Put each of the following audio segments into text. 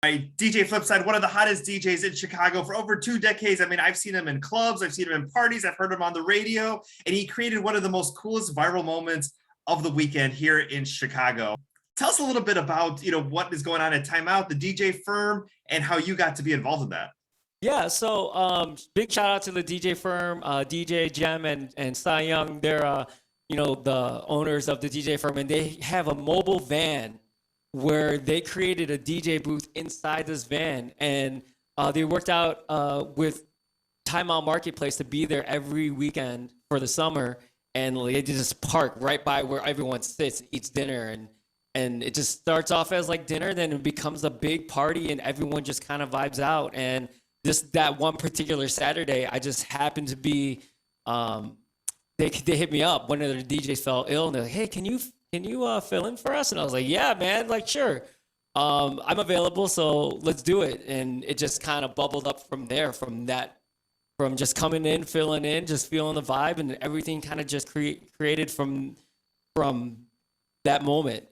Right, DJ Flipside, one of the hottest DJs in Chicago for over 2 decades. I mean, I've seen him in clubs, I've seen him in parties, I've heard him on the radio, and he created one of the most coolest viral moments of the weekend here in Chicago. Tell us a little bit about, what is going on at Timeout, the DJ firm, and how you got to be involved in that. Yeah, so big shout out to the DJ firm, DJ Gem and Cy Young. They're the owners of the DJ firm, and they have a mobile van where they created a DJ booth inside this van, and they worked out with Time Out Marketplace to be there every weekend for the summer, and they just park right by where everyone sits, eats dinner, and it just starts off as like dinner, then it becomes a big party, and everyone just kind of vibes out. And just that one particular Saturday, I just happened to be, they hit me up. One of their DJs fell ill, and they're like, "Hey, can you fill in for us?" And I was like, "Yeah, man, like sure, I'm available, so let's do it." And it just kind of bubbled up from there, from just coming in, filling in, just feeling the vibe, and everything kind of just created from that moment.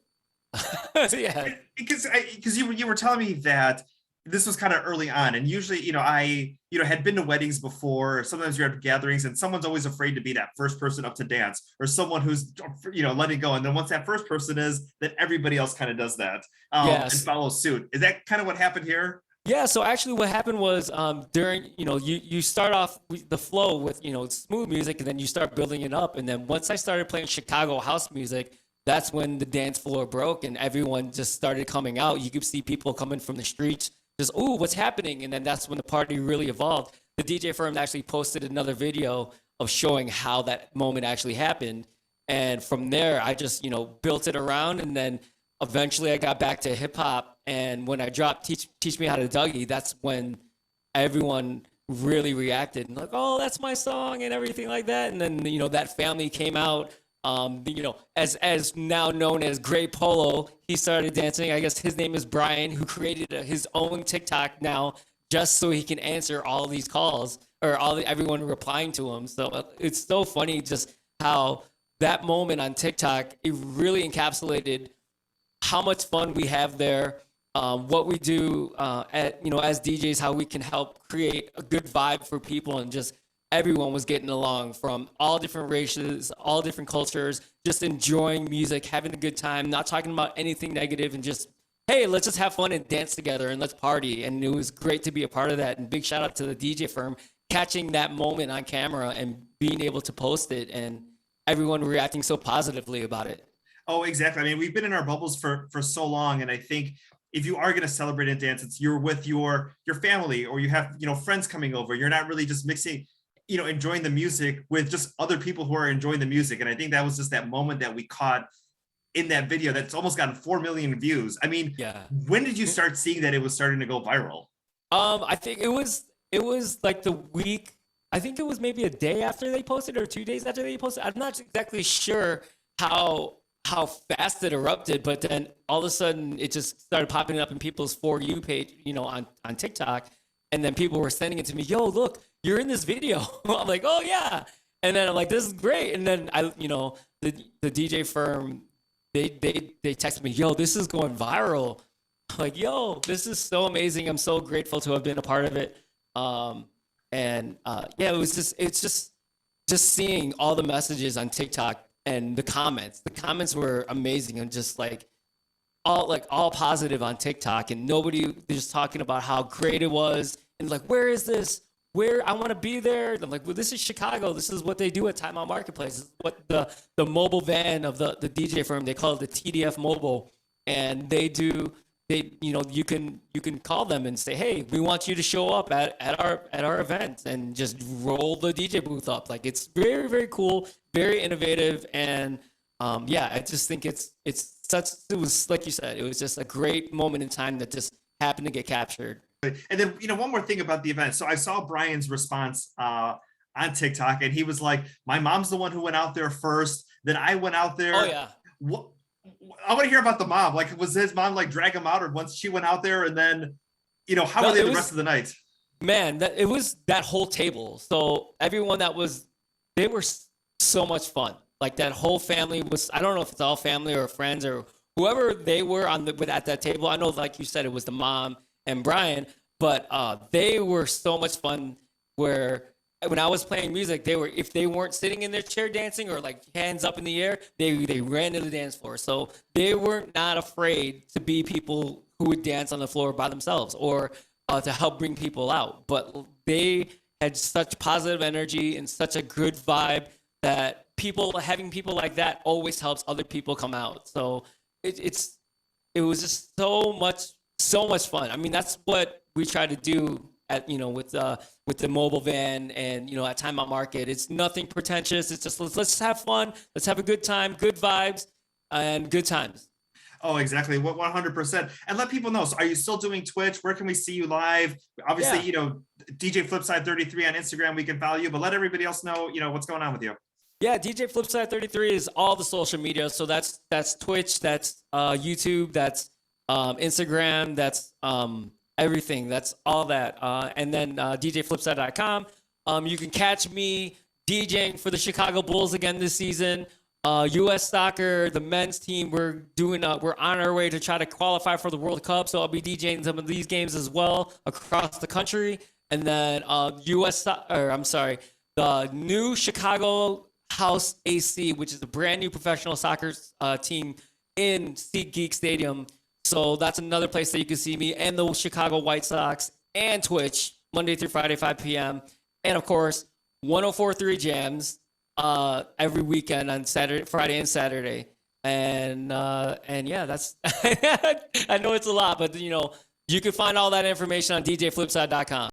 Yeah. Because you were telling me that this was kind of early on, and usually I had been to weddings before. Sometimes you're at gatherings and someone's always afraid to be that first person up to dance, or someone who's letting go, and then once that first person is, then everybody else kind of does that, and Yes. follows suit. Is that kind of what happened here? Yeah, so actually what happened was during, you start off with the flow with, smooth music, and then you start building it up. And then once I started playing Chicago house music, that's when the dance floor broke and everyone just started coming out. You could see people coming from the streets, just, "Ooh, what's happening?" And then that's when the party really evolved. The DJ firm actually posted another video of showing how that moment actually happened. And from there, I just, built it around, and then eventually I got back to hip hop. And when I dropped Teach Me How to Dougie, that's when everyone really reacted and like, "Oh, that's my song," and everything like that. And then, that family came out, as now known as Gray Polo. He started dancing. I guess his name is Brian, who created his own TikTok now just so he can answer all these calls, or everyone replying to him. So it's so funny just how that moment on TikTok, it really encapsulated how much fun we have there, what we do as DJs, how we can help create a good vibe for people, and just everyone was getting along from all different races, all different cultures, just enjoying music, having a good time, not talking about anything negative, and just, hey, let's just have fun and dance together and let's party. And it was great to be a part of that. And big shout out to the DJ firm catching that moment on camera and being able to post it, and everyone reacting so positively about it. Oh, exactly. I mean, we've been in our bubbles for so long, and I think if you are going to celebrate and dance, you're with your family, or you have friends coming over. You're not really just mixing, enjoying the music with just other people who are enjoying the music. And I think that was just that moment that we caught in that video that's almost gotten 4 million views. I mean, Yeah. when did you start seeing that it was starting to go viral? I think it was like the week. I think it was maybe a day after they posted, or 2 days after they posted. I'm not exactly sure how fast it erupted, but then all of a sudden it just started popping up in people's For You page, on TikTok, and then people were sending it to me. "Yo, look, you're in this video." I'm like, "Oh yeah," and then I'm like, "This is great." And then the DJ firm, they texted me, "Yo, this is going viral." I'm like, "Yo, this is so amazing. I'm so grateful to have been a part of it." Yeah, it's just seeing all the messages on TikTok and the comments. The comments were amazing, and just all positive on TikTok, and nobody just talking about how great it was, and like, "Where is this? Where I want to be there." And I'm like, "Well, this is Chicago. This is what they do at Time Out Marketplace. This is what the mobile van of the DJ firm, they call it the TDF Mobile, and they do. You can call them and say, 'Hey, we want you to show up at our event,' and just roll the DJ booth up." Like, it's very, very cool, very innovative, and yeah, I just think it was, like you said, it was just a great moment in time that just happened to get captured. And then, one more thing about the event. So I saw Brian's response on TikTok, and he was like, "My mom's the one who went out there first. Then I went out there." Oh yeah. What, I want to hear about the mom. Like, was his mom like drag him out, or once she went out there, and then, how No, were they it the was rest of the night? Man, it was that whole table. So everyone they were so much fun. Like, that whole family was, I don't know if it's all family or friends or whoever they were at that table. I know, like you said, it was the mom and Brian, but they were so much fun. Where when I was playing music, they were, if they weren't sitting in their chair dancing or like hands up in the air, they ran to the dance floor. So they were not afraid to be people who would dance on the floor by themselves or to help bring people out. But they had such positive energy and such a good vibe that having people like that always helps other people come out. So it was just so much fun. I mean, that's what we try to do at, with the mobile van and, at Time Out Market. It's nothing pretentious. It's just, let's have fun. Let's have a good time, good vibes, and good times. Oh, exactly. What 100%. And let people know. So are you still doing Twitch? Where can we see you live? Obviously, DJ Flipside 33 on Instagram, we can follow you, but let everybody else know, what's going on with you. Yeah, DJ Flipside 33 is all the social media. So that's Twitch, that's YouTube, that's Instagram, that's everything. That's all that. And then DJFlipside.com. You can catch me DJing for the Chicago Bulls again this season. U.S. soccer, the men's team, we're on our way to try to qualify for the World Cup. So I'll be DJing some of these games as well across the country. And then the new Chicago House AC, which is a brand new professional soccer team in SeatGeek Stadium. So that's another place that you can see me, and the Chicago White Sox, and Twitch, Monday through Friday, 5 p.m. And of course, 104.3 Jams every weekend on Friday and Saturday. And yeah, that's I know it's a lot, but you can find all that information on DJFlipside.com.